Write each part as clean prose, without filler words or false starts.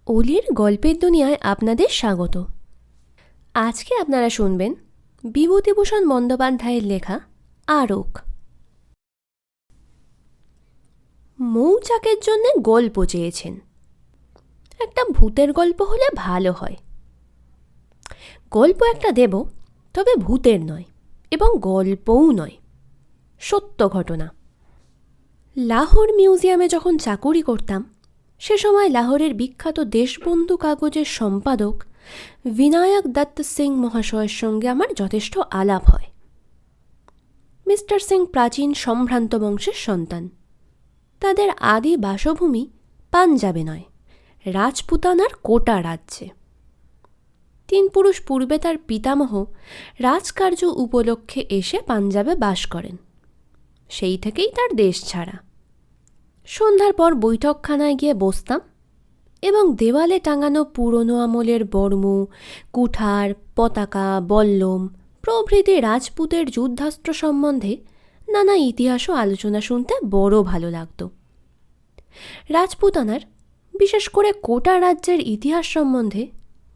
অলির গল্পের দুনিয়ায় আপনাদের স্বাগত। আজকে আপনারা শুনবেন বিভূতিভূষণ বন্দ্যোপাধ্যায়ের লেখা আরক। মৌচাকের জন্যে গল্প চেয়েছেন। একটা ভূতের গল্প হলে ভালো হয়। গল্প একটা দেব, তবে ভূতের নয় এবং গল্পও নয়, সত্য ঘটনা। লাহোর মিউজিয়ামে যখন চাকুরি করতাম, সে সময় লাহোরের বিখ্যাত দেশবন্ধু কাগজের সম্পাদক বিনায়ক দত্ত সিং মহাশয়ের সঙ্গে আমার যথেষ্ট আলাপ হয়। মিস্টার সিং প্রাচীন সম্ভ্রান্ত বংশের সন্তান। তাদের আদি বাসভূমি পাঞ্জাবে নয়, রাজপুতানার কোটা রাজ্যে। 3 পুরুষ পূর্বে তার পিতামহ রাজকার্য উপলক্ষে এসে পাঞ্জাবে বাস করেন। সেই থেকেই তার দেশ ছাড়া। সন্ধ্যার পর বৈঠকখানায় গিয়ে বসতাম এবং দেওয়ালে টাঙানো পুরনো আমলের বর্ম, কুঠার, পতাকা, বল্লম প্রভৃতি রাজপুতের যুদ্ধাস্ত্র সম্বন্ধে নানা ইতিহাস ও আলোচনা শুনতে বড় ভালো লাগত। রাজপুতানার, বিশেষ করে কোটা রাজ্যের ইতিহাস সম্বন্ধে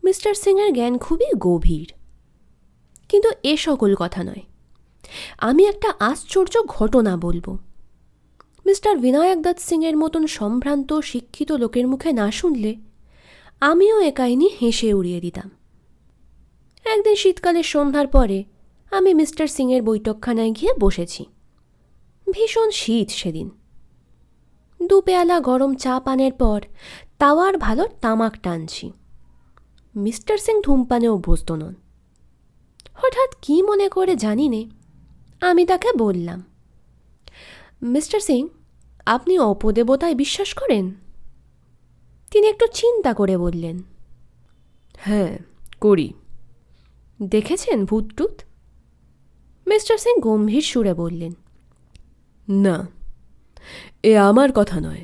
মিস্টার সিংয়ের জ্ঞান খুবই গভীর। কিন্তু এ সকল কথা নয়, আমি একটা আশ্চর্য ঘটনা বলবো। মিস্টার বিনায়ক দত্ত সিংয়ের মতন সম্ভ্রান্ত শিক্ষিত লোকের মুখে না শুনলে আমিও এ কাহিনী হেসে উড়িয়ে দিতাম। একদিন শীতকালের সন্ধ্যার পরে আমি মিস্টার সিংয়ের বৈঠকখানায় গিয়ে বসেছি। ভীষণ শীত সেদিন। 2 পেয়ালা গরম চা পানের পর তাওয়ার ভালো তামাক টানছি। মিস্টার সিং ধূমপানে অভ্যস্ত নন। হঠাৎ কি মনে করে জানি নে, আমি তাকে বললাম, মিস্টার সিং, আপনি অপদেবতায় বিশ্বাস করেন? তিনি একটু চিন্তা করে বললেন, হ্যাঁ, করি। দেখেছেন ভূতটুত? মিস্টার সিং গম্ভীর সুরে বললেন, না, এ আমার কথা নয়,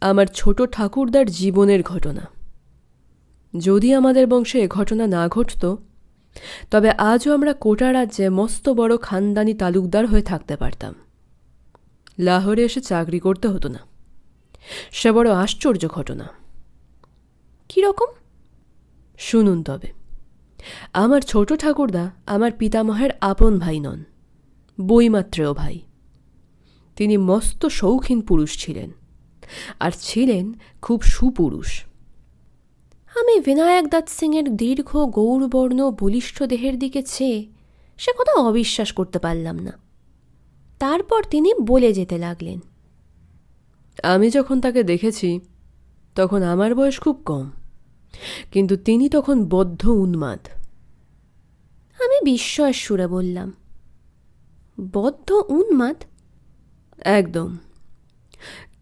আমার ছোট ঠাকুরদার জীবনের ঘটনা। যদি আমাদের বংশে এ ঘটনা না ঘটত, তবে আজও আমরা কোটা রাজ্যে মস্ত বড় খানদানি তালুকদার হয়ে থাকতে পারতাম। লাহোরে এসে চাকরি করতে হতো না। সে বড় আশ্চর্য ঘটনা। কীরকম? শুনুন তবে। আমার ছোট ঠাকুরদা আমার পিতামহের আপন ভাই নন, বৈমাত্রেয় ভাই। তিনি মস্ত শৌখিন পুরুষ ছিলেন, আর ছিলেন খুব সুপুরুষ। আমি বিনায়ক দত্ত সিংয়ের দীর্ঘ গৌরবর্ণ বলিষ্ঠ দেহের দিকে চেয়ে সে কথা অবিশ্বাস করতে পারলাম না। তারপর তিনি বলে যেতে লাগলেন, আমি যখন তাকে দেখেছি তখন আমার বয়স খুব কম, কিন্তু তিনি তখন বদ্ধ উন্মাদ। আমি বিস্ময়ের সুরে বললাম, বদ্ধ উন্মাদ? একদম।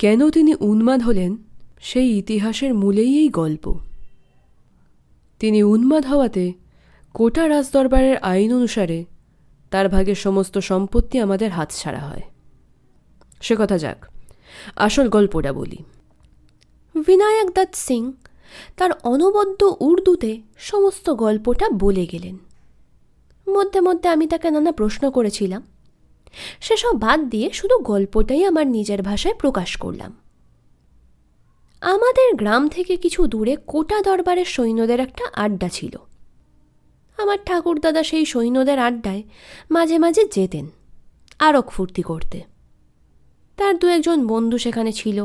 কেন তিনি উন্মাদ হলেন সেই ইতিহাসের মূলেই এই গল্প। তিনি উন্মাদ হওয়াতে কোটা রাজদরবারের আইন অনুসারে তার ভাগের সমস্ত সম্পত্তি আমাদের হাতছাড়া হয়। সে কথা যাক, আসল গল্পটা বলি। বিনায়ক দত্ত সিং তার অনবদ্য উর্দুতে সমস্ত গল্পটা বলে গেলেন। মধ্যে মধ্যে আমি তাকে নানা প্রশ্ন করেছিলাম। সেসব বাদ দিয়ে শুধু গল্পটাই আমার নিজের ভাষায় প্রকাশ করলাম। আমাদের গ্রাম থেকে কিছু দূরে কোটা দরবারের সৈন্যদের একটা আড্ডা ছিল। আমার ঠাকুরদাদা সেই সৈন্যদের আড্ডায় মাঝে মাঝে যেতেন আরক ফুর্তি করতে। তার 2-1 বন্ধু সেখানে ছিল।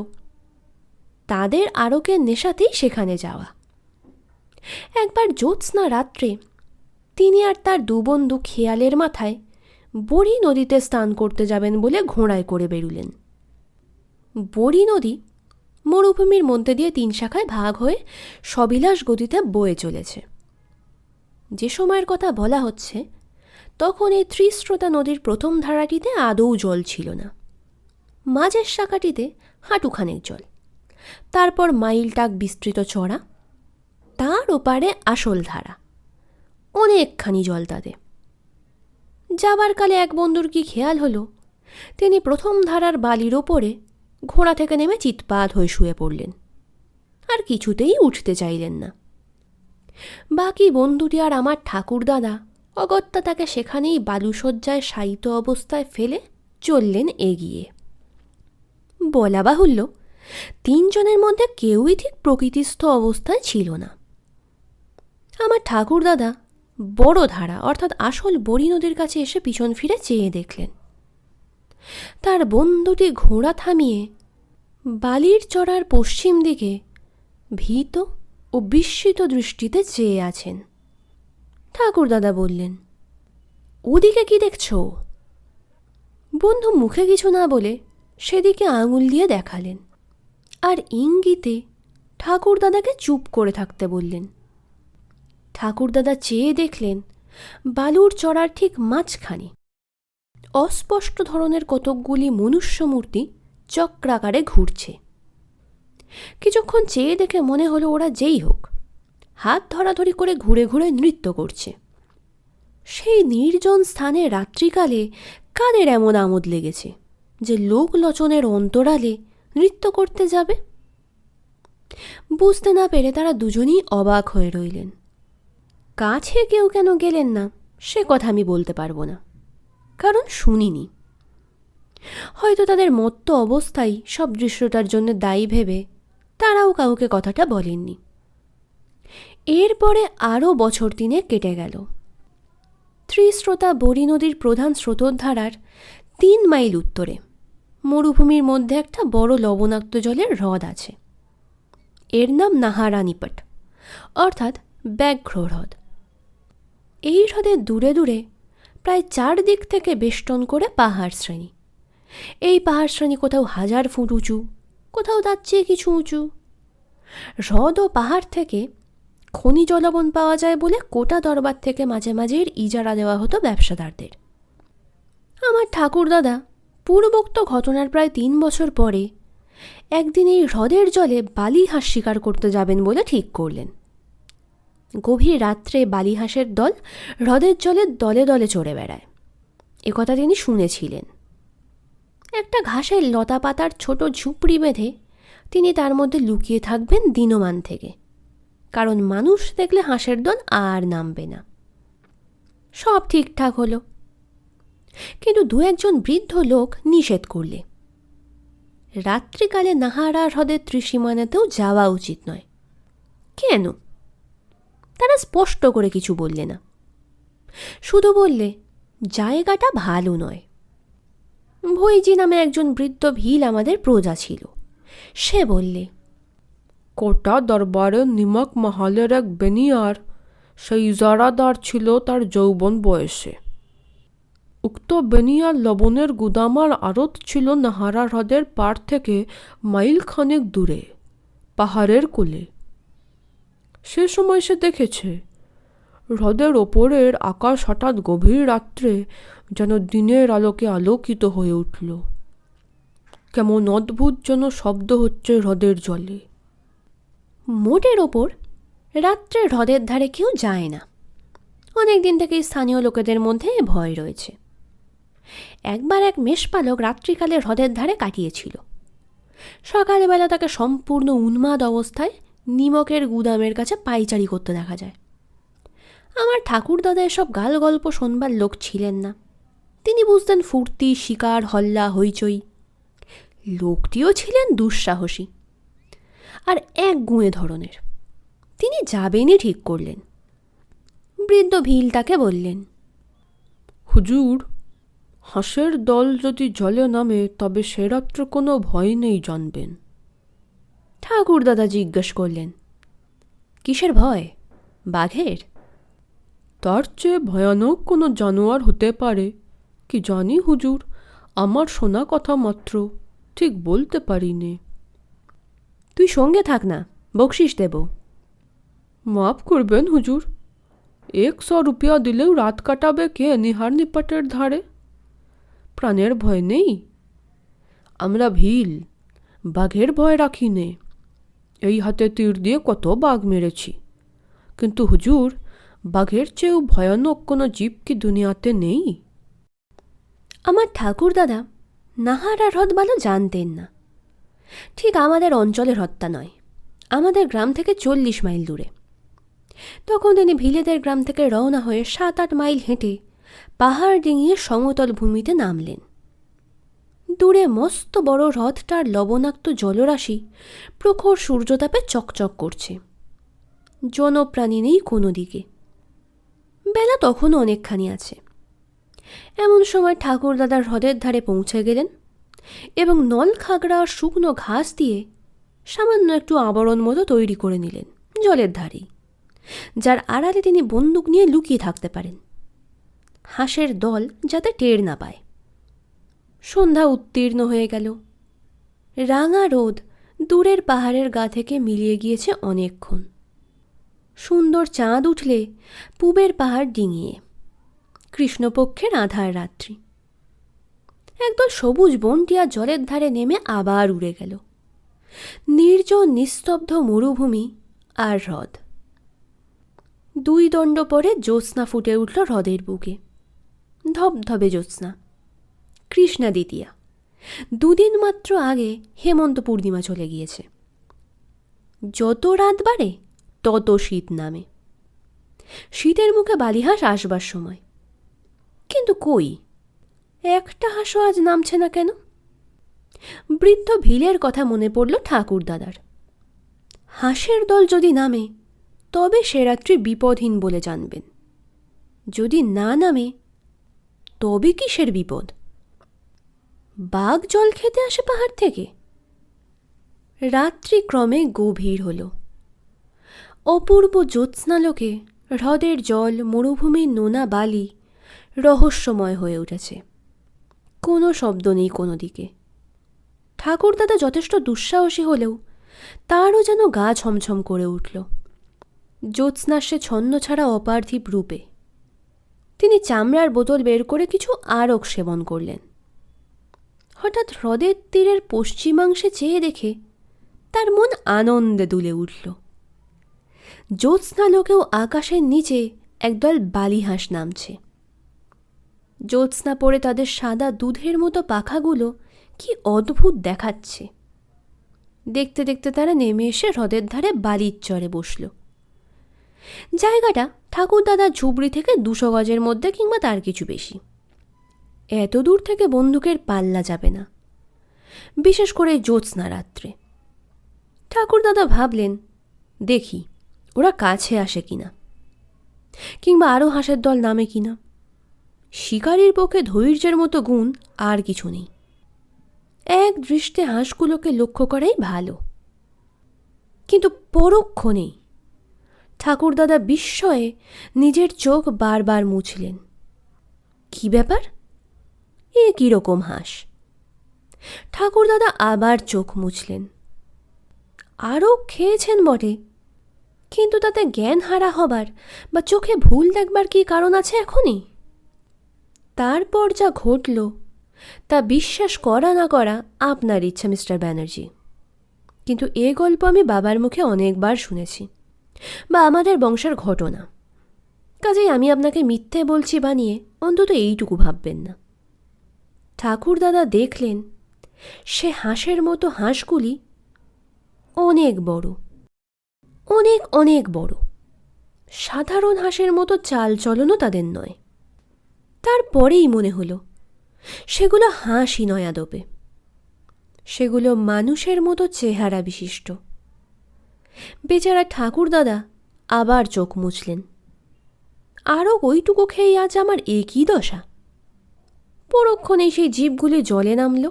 তাদের আরকের নেশাতেই সেখানে যাওয়া। একবার জ্যোৎস্না রাত্রে তিনি আর তার 2 বন্ধু খেয়ালের মাথায় বড়ি নদীতে স্নান করতে যাবেন বলে ঘোড়ায় করে বেরুলেন। বড়ি নদী মরুভূমির মধ্যে দিয়ে 3 শাখায় ভাগ হয়ে সবিলাস গতিতে বয়ে চলেছে। যে সময়ের কথা বলা হচ্ছে, তখন এই ত্রিস্রোতা নদীর প্রথম ধারাটিতে আদৌ জল ছিল না। মাঝের শাখাটিতে হাঁটুখানেক জল, তারপর মাইলটাক বিস্তৃত চড়া, তার ওপারে আসল ধারা, অনেকখানি জল তাতে। যাবার কালে এক বন্ধুর কি খেয়াল হলো, তিনি প্রথম ধারার বালির ওপরে ঘোড়া থেকে নেমে চিৎপাত হয়ে শুয়ে পড়লেন, আর কিছুতেই উঠতে চাইলেন না। বাকি বন্ধুটি আর আমার ঠাকুরদাদা অগত্যা তাকে সেখানেই বালুশয্যায় শায়িত অবস্থায় ফেলে চললেন এগিয়ে। বলা বাহুল্য, তিনজনের মধ্যে কেউই ঠিক প্রকৃতিস্থ অবস্থায় ছিল না। আমার ঠাকুরদাদা বড় ধারা অর্থাৎ আসল বড়ি নদীর কাছে এসে পিছন ফিরে চেয়ে দেখলেন। তার বন্ধুটি ঘোড়া থামিয়ে বালির চড়ার পশ্চিম দিকে ভীত ও বিস্মিত দৃষ্টিতে চেয়ে আছেন। ঠাকুরদাদা বললেন, ওদিকে কি দেখছ? বন্ধু মুখে কিছু না বলে সেদিকে আঙুল দিয়ে দেখালেন আর ইঙ্গিতে ঠাকুরদাদাকে চুপ করে থাকতে বললেন। ঠাকুরদাদা চেয়ে দেখলেন বালুর চড়ার ঠিক মাঝখানে অস্পষ্ট ধরনের কতকগুলি মনুষ্য মূর্তি চক্রাকারে ঘুরছে। কিছুক্ষণ চেয়ে দেখে মনে হলো ওরা যেই হোক হাত ধরাধরি করে ঘুরে ঘুরে নৃত্য করছে। সেই নির্জন স্থানে রাত্রিকালে কাদের এমন আমোদ লেগেছে যে লোকলোচনের অন্তরালে নৃত্য করতে যাবে? বুঝতে না পেরে তারা দুজনেই অবাক হয়ে রইলেন। কাছে কেউ কেন গেলেন না সে কথা আমি বলতে পারবো না, কারণ শুনিনি। হয়তো তাদের মত্ত অবস্থায় সব দৃশ্যটার জন্য দায়ী ভেবে তারাও কাউকে কথাটা বলেননি। এরপরে আরও বছর 3 কেটে গেল। ত্রিস্রোতা বড়ি নদীর প্রধান স্রোতধারার 3 মাইল উত্তরে মরুভূমির মধ্যে একটা বড় লবণাক্ত জলের হ্রদ আছে। এর নাম নাহারানিপট অর্থাৎ ব্যাঘ্র হ্রদ। এই হ্রদের দূরে দূরে প্রায় 4 দিক থেকে বেষ্টন করে পাহাড় শ্রেণী। এই পাহাড় শ্রেণী কোথাও 1000 ফুট উঁচু, কোথাও তার চেয়ে কিছু উঁচু। হ্রদ ও পাহাড় থেকে খনিজ লবণ পাওয়া যায় বলে কোটা দরবার থেকে মাঝে মাঝে এর ইজারা দেওয়া হতো ব্যবসাদারদের। আমার ঠাকুরদাদা পূর্বোক্ত ঘটনার প্রায় 3 বছর পরে একদিন এই হ্রদের জলে বালি হাঁস শিকার করতে যাবেন বলে ঠিক করলেন। গভীর রাত্রে বালি হাঁসের দল হ্রদের জলে দলে দলে চড়ে বেড়ায়, একথা তিনি শুনেছিলেন। একটা ঘাসের লতা পাতার ছোট ঝুপড়ি বেঁধে তিনি তার মধ্যে লুকিয়ে থাকবেন দিনমান থেকে, কারণ মানুষ দেখলে হাঁসের দল আর নামবে না। সব ঠিকঠাক হলো, কিন্তু 2-1 বৃদ্ধ লোক নিষেধ করলে রাত্রিকালে নাহারা হ্রদের ত্রিসীমানাতেও যাওয়া উচিত নয়। কেন? তারা স্পষ্ট করে কিছু বললে না, শুধু বললে জায়গাটা ভালো নয়। ভৈজি নামে একজন বৃদ্ধ ভিল আমাদের প্রজা ছিল। সে বললে, কোটা দরবারে নিমক মহলের এক বেনিয়ার সেই ইজারাদার ছিল তার যৌবন বয়সে। উক্ত বেনিয়ার লবণের গুদামার আড়ত ছিল নাহারা হ্রদের পাড় থেকে মাইল খানেক দূরে পাহাড়ের কোলে। সে সময় সে দেখেছে হ্রদের ওপরের আকাশ হঠাৎ গভীর রাত্রে যেন দিনের আলোকে আলোকিত হয়ে উঠল। কেমন অদ্ভুত যেন শব্দ হচ্ছে হ্রদের জলে। মোটের ওপর রাত্রে হ্রদের ধারে কেউ যায় না, অনেক দিন থেকেই স্থানীয় লোকেদের মধ্যে ভয় রয়েছে। একবার এক মেষপালক রাত্রিকালে হ্রদের ধারে কাটিয়েছিল। সকালবেলা তাকে সম্পূর্ণ উন্মাদ অবস্থায় নিমকের গুদামের কাছে পাইচারি করতে দেখা যায়। আমার ঠাকুরদাদা এসব গাল গল্প শোনবার লোক ছিলেন না। তিনি বুঝতেন ফুর্তি, শিকার, হল্লা, হইচই। লোকটিও ছিলেন দুঃসাহসী আর এক গুঁয়ে ধরনের। তিনি যাবেনই ঠিক করলেন। বৃদ্ধ ভিল তাকে বললেন, হুজুর, হাঁসের দল যদি জলে নামে তবে সে রাত্রে কোনো ভয় নেই জানবেন। ঠাকুরদাদা জিজ্ঞেস করলেন, কিসের ভয়? বাঘের? তার চেয়ে ভয়ানক কোনো জানোয়ার হতে পারে কি জানি হুজুর, আমার শোনা কথা মাত্র, ঠিক বলতে পারি নে। তুই সঙ্গে থাক না, বকশিস দেব। মাফ করবেন হুজুর, 100 রুপিয়া দিলেও রাত কাটাবে কে নাহারানিপটের ধারে? প্রাণের ভয় নেই। আমরা ভিল, বাঘের ভয় রাখি নে। এই হাতে তীর দিয়ে কত বাঘ মেরেছি, কিন্তু হুজুর, বাঘের চেয়েও ভয়ানক কোনো জীব কি দুনিয়াতে নেই? আমার ঠাকুরদাদা নাহারা হ্রদ ভালো জানতেন না। ঠিক আমাদের অঞ্চলের হ্রদটা নয়, আমাদের গ্রাম থেকে 40 মাইল দূরে। তখন তিনি ভিলেদের গ্রাম থেকে রওনা হয়ে 7-8 মাইল হেঁটে পাহাড় ডিঙিয়ে সমতল ভূমিতে নামলেন। দূরে মস্ত বড় হ্রদটার লবণাক্ত জলরাশি প্রখর সূর্যতাপে চকচক করছে। জনপ্রাণী নেই কোনো দিকে। বেলা তখনও অনেকখানি আছে। এমন সময় ঠাকুরদাদা হ্রদের ধারে পৌঁছে গেলেন এবং নল খাগড়া আর শুকনো ঘাস দিয়ে সামান্য একটু আবরণ মতো তৈরি করে নিলেন জলের ধারেই, যার আড়ালে তিনি বন্দুক নিয়ে লুকিয়ে থাকতে পারেন, হাঁসের দল যাতে টের না পায়। সন্ধ্যা উত্তীর্ণ হয়ে গেল। রাঙা রোদ দূরের পাহাড়ের গা থেকে মিলিয়ে গিয়েছে অনেকক্ষণ। সুন্দর চাঁদ উঠলে পূবের পাহাড় ডিঙিয়ে। কৃষ্ণপক্ষের আঁধার রাত্রি। একদল সবুজ বনটিয়া জলের ধারে নেমে আবার উড়ে গেল। নির্জন নিস্তব্ধ মরুভূমি আর হ্রদ। 2 দণ্ড পরে জ্যোৎস্না ফুটে উঠল হ্রদের বুকে। ধবধবে জ্যোৎস্না। কৃষ্ণা দ্বিতীয়া। 2 দিন মাত্র আগে হেমন্ত পূর্ণিমা চলে গিয়েছে। যত রাত বাড়ে তত শীত নামে। শীতের মুখে বালিহাঁস আসবার সময়। কিন্তু কই, একটা হাঁসও আজ নামছে না কেন? বৃদ্ধ ভিলের কথা মনে পড়ল ঠাকুরদাদার। হাঁসের দল যদি নামে তবে সে রাত্রি বিপদহীন বলে জানবেন। যদি না নামে তবে কিসের বিপদ? বাঘ জল খেতে আসে পাহাড় থেকে? রাত্রি ক্রমে গভীর হল। অপূর্ব জ্যোৎস্নালোকে হ্রদের জল, মরুভূমির নোনা বালি রহস্যময় হয়ে উঠেছে। কোনো শব্দ নেই কোনো দিকে। ঠাকুরদাদা যথেষ্ট দুঃসাহসী হলেও তারও যেন গা ছমছম করে উঠল জ্যোৎস্নার সে ছন্ন ছাড়া অপার্থিব রূপে। তিনি চামড়ার বোতল বের করে কিছু আরক সেবন করলেন। হঠাৎ হ্রদের তীরের পশ্চিমাংশে চেয়ে দেখে তার মন আনন্দে দুলে উঠল। জ্যোৎস্নালোকেও আকাশের নিচে একদল বালিহাঁস নামছে। জ্যোৎস্না পড়ে তাদের সাদা দুধের মতো পাখাগুলো কি অদ্ভুত দেখাচ্ছে। দেখতে দেখতে তারা নেমে এসে হ্রদের ধারে বালির চরে বসল। জায়গাটা ঠাকুরদাদার ঝুপড়ি থেকে 200 গজের মধ্যে কিংবা তার কিছু বেশি। এত দূর থেকে বন্দুকের পাল্লা যাবে না, বিশেষ করে জ্যোৎস্না রাত্রে। ঠাকুরদাদা ভাবলেন, দেখি ওরা কাছে আসে কিনা, কিংবা আরও হাঁসের দল নামে কিনা। শিকারীর পক্ষে ধৈর্যের মতো গুণ আর কিছু নেই। এক দৃষ্টে হাঁসগুলোকে লক্ষ্য করাই ভালো। কিন্তু পরক্ষণেই ঠাকুরদাদা বিস্ময়ে নিজের চোখ বারবার মুছলেন। কি ব্যাপার? এ কিরকম হাঁস? ঠাকুরদাদা আবার চোখ মুছলেন। আরও খেয়েছেন বটে, কিন্তু তাতে জ্ঞান হারা হবার বা চোখে ভুল দেখবার কি কারণ আছে এখনই? তারপর যা ঘটল তা বিশ্বাস করা না করা আপনার ইচ্ছা মিস্টার ব্যানার্জি। কিন্তু এ গল্প আমি বাবার মুখে অনেকবার শুনেছি, বা আমাদের বংশের ঘটনা। কাজেই আমি আপনাকে মিথ্যে বলছি বানিয়ে অন্তত এইটুকু ভাববেন না। ঠাকুরদাদা দেখলেন সে হাঁসের মতো হাঁসগুলি অনেক বড়, অনেক অনেক বড়। সাধারণ হাঁসের মতো চাল চলনও তাদের নয়। তারপরেই মনে হলো সেগুলো হাঁসই নয় আদপে, সেগুলো মানুষের মতো চেহারা বিশিষ্ট। বেচারা ঠাকুরদাদা আবার চোখ মুছলেন। আরও ওইটুকু খেয়ে আজ আমার একই দশা। পরক্ষণেই সেই জীবগুলি জলে নামল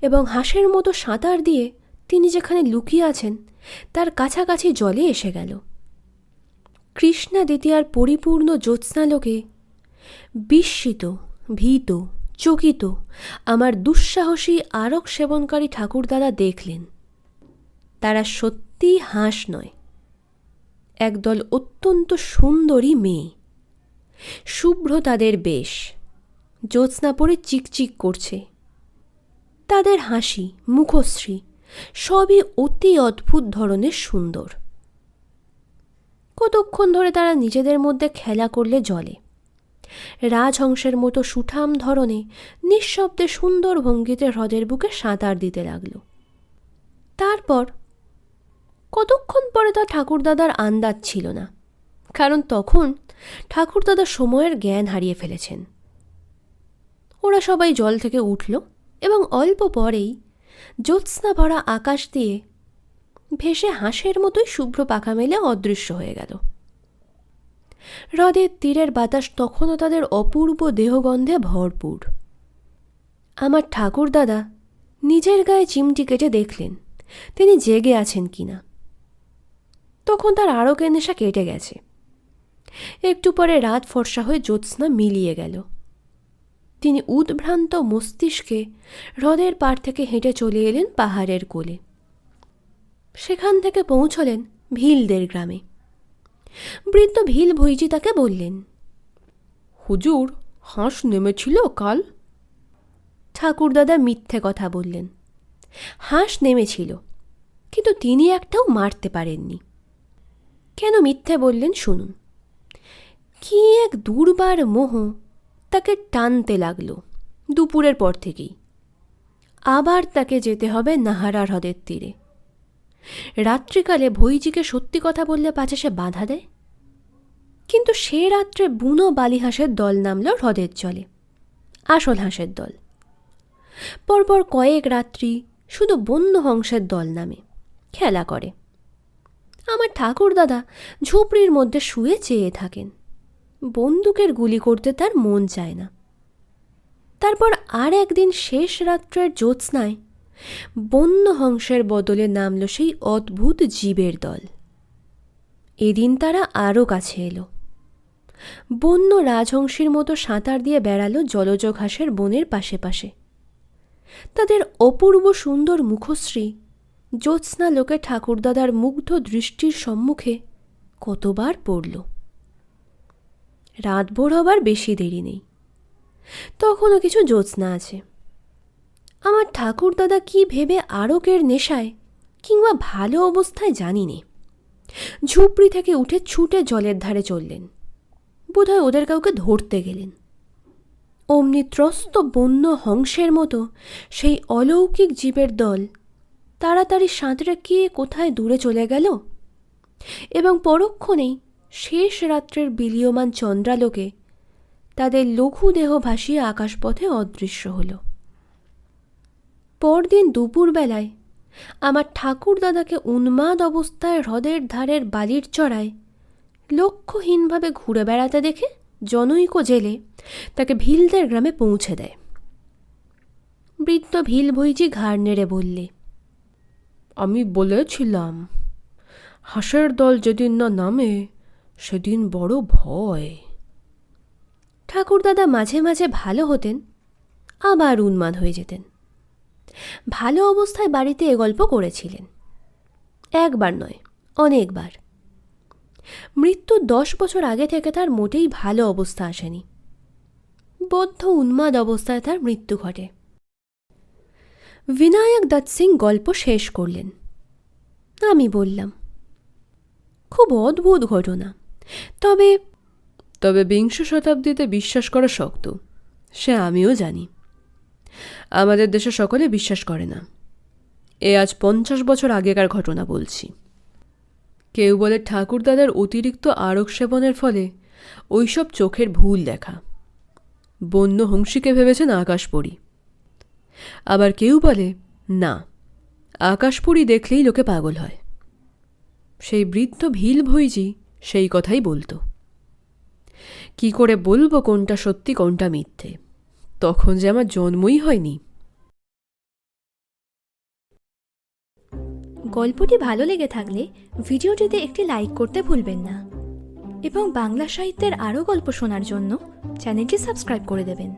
এবং হাঁসের মতো সাঁতার দিয়ে তিনি যেখানে লুকিয়ে আছেন তার কাছাকাছি জলে এসে গেল। কৃষ্ণা দ্বিতীয়ার পরিপূর্ণ জ্যোৎস্নালোকে বিস্মিত, ভীত, চকিত আমার দুঃসাহসী আরক সেবনকারী ঠাকুরদাদা দেখলেন তারা সত্যিই হাঁস নয়, একদল অত্যন্ত সুন্দরী মেয়ে। শুভ্র তাদের বেশ, জ্যোৎস্না পড়ে চিকচিক করছে। তাদের হাসি, মুখশ্রী সবই অতি অদ্ভুত ধরনের সুন্দর। কতক্ষণ ধরে তারা নিজেদের মধ্যে খেলা করলে জলে। রাজহংসের মতো সুঠাম ধরনে নিঃশব্দে সুন্দর ভঙ্গিতে হ্রদের বুকে সাঁতার দিতে লাগল। তারপর কতক্ষণ পরে তা ঠাকুরদাদার আন্দাজ ছিল না, কারণ তখন ঠাকুরদাদা সময়ের জ্ঞান হারিয়ে ফেলেছেন। ওরা সবাই জল থেকে উঠল এবং অল্প পরেই জ্যোৎস্না ভরা আকাশ দিয়ে ভেসে হাঁসের মতোই শুভ্র পাখা মেলে অদৃশ্য হয়ে গেল। হ্রদের তীরের বাতাস তখনও তাদের অপূর্ব দেহগন্ধে ভরপুর। আমার ঠাকুরদাদা নিজের গায়ে চিমটি কেটে দেখলেন তিনি জেগে আছেন কিনা। তখন তার আরকের নেশা কেটে গেছে। একটু পরে রাত ফর্সা হয়ে জ্যোৎস্না মিলিয়ে গেল। তিনি উদ্ভ্রান্ত মস্তিষ্কে হ্রদের পাড় থেকে হেঁটে চলে এলেন পাহাড়ের কোলে। সেখান থেকে পৌঁছলেন ভিলদের গ্রামে। বৃদ্ধ ভিল ভৈজি তাকে বললেন, হুজুর, হাঁস নেমেছিল কাল? ঠাকুরদাদা মিথ্যে কথা বললেন। হাঁস নেমেছিল, কিন্তু তিনি একটাও মারতে পারেননি। কেন মিথ্যে বললেন শুনুন। কি এক দুর্বার মোহ তাকে টানতে লাগলো দুপুরের পর থেকেই। আবার তাকে যেতে হবে নাহারা হ্রদের তীরে। রাত্রিকালে ভৈজিকে সত্যি কথা বললে পাছে সে বাধা দেয়। কিন্তু সে রাত্রে বুনো বালি হাঁসের দল নামল হ্রদের জলে, আসল হাঁসের দল। পরপর কয়েক রাত্রি শুধু বন্য হংসের দল নামে, খেলা করে। আমার ঠাকুরদাদা ঝুপড়ির মধ্যে শুয়ে চেয়ে থাকেন। বন্দুকের গুলি করতে তার মন চায় না। তারপর আর একদিন শেষ রাত্রের জ্যোৎস্নায় বন্য হংসের বদলে নামল সেই অদ্ভুত জীবের দল। এদিন তারা আরও কাছে এলো। বন্য রাজহংসীর মতো সাঁতার দিয়ে বেড়ালো জলজ ঘাসের বনের পাশে পাশে। তাদের অপূর্ব সুন্দর মুখশ্রী জ্যোৎস্না লোকে ঠাকুরদাদার মুগ্ধ দৃষ্টির সম্মুখে কতবার পড়ল। রাত ভোর হবার বেশি দেরি নেই, তখনও কিছু জ্যোৎস্না আছে। আমার ঠাকুরদাদা কি ভেবে আরকের নেশায় কিংবা ভালো অবস্থায় জানি নে ঝুপড়ি থেকে উঠে ছুটে জলের ধারে চললেন। বোধহয় ওদের কাউকে ধরতে গেলেন। অমনি ত্রস্ত বন্য হংসের মতো সেই অলৌকিক জীবের দল তাড়াতাড়ি সাঁতরে কে কোথায় দূরে চলে গেল এবং পরক্ষণেই শেষ রাত্রের বিলীয়মান চন্দ্রালোকে তাদের লঘু দেহ ভাসিয়ে আকাশপথে অদৃশ্য হল। পরদিন দুপুরবেলায় আমার ঠাকুরদাদাকে উন্মাদ অবস্থায় হ্রদের ধারের বালির চড়ায় লক্ষ্যহীনভাবে ঘুরে বেড়াতে দেখে জনৈক জেলে তাকে ভিলদের গ্রামে পৌঁছে দেয়। বৃদ্ধ ভিল ভৈজি ঘাড় নেড়ে বললে, আমি বলেছিলাম, হাঁসের দল যেদিন না নামে সেদিন বড় ভয়। ঠাকুরদাদা মাঝে মাঝে ভালো হতেন, আবার উন্মাদ হয়ে যেতেন। ভালো অবস্থায় বাড়িতে এ গল্প করেছিলেন, একবার নয় অনেকবার। মৃত্যুর 10 বছর আগে থেকে তার মোটেই ভালো অবস্থা আসেনি। বদ্ধ উন্মাদ অবস্থায় তার মৃত্যু ঘটে। বিনায়ক দত্ত সিং গল্প শেষ করলেন। আমি বললাম, খুব অদ্ভুত ঘটনা, তবে তবে বিংশ শতাব্দীতে বিশ্বাস করা শক্ত, সে আমিও জানি। আমাদের দেশে সকলে বিশ্বাস করে না। এ আজ 50 বছর আগেকার ঘটনা বলছি। কেউ বলে ঠাকুরদাদার অতিরিক্ত আরক সেবনের ফলে ওইসব চোখের ভুল দেখা। বন্য হংসীকে ভেবেছেন আকাশপরী। আবার কেউ বলে না, আকাশপরী দেখলেই লোকে পাগল হয়। সেই বৃদ্ধ ভিল ভৈজি সেই কথাই বলতো। কি করে বলবো কোনটা সত্যি কোনটা মিথ্যে? তখন যে আমার জন্মই হয়নি। গল্পটি ভালো লেগে থাকলে ভিডিওটিতে একটি লাইক করতে ভুলবেন না এবং বাংলা সাহিত্যের আরও গল্প শোনার জন্য চ্যানেলটি সাবস্ক্রাইব করে দেবেন।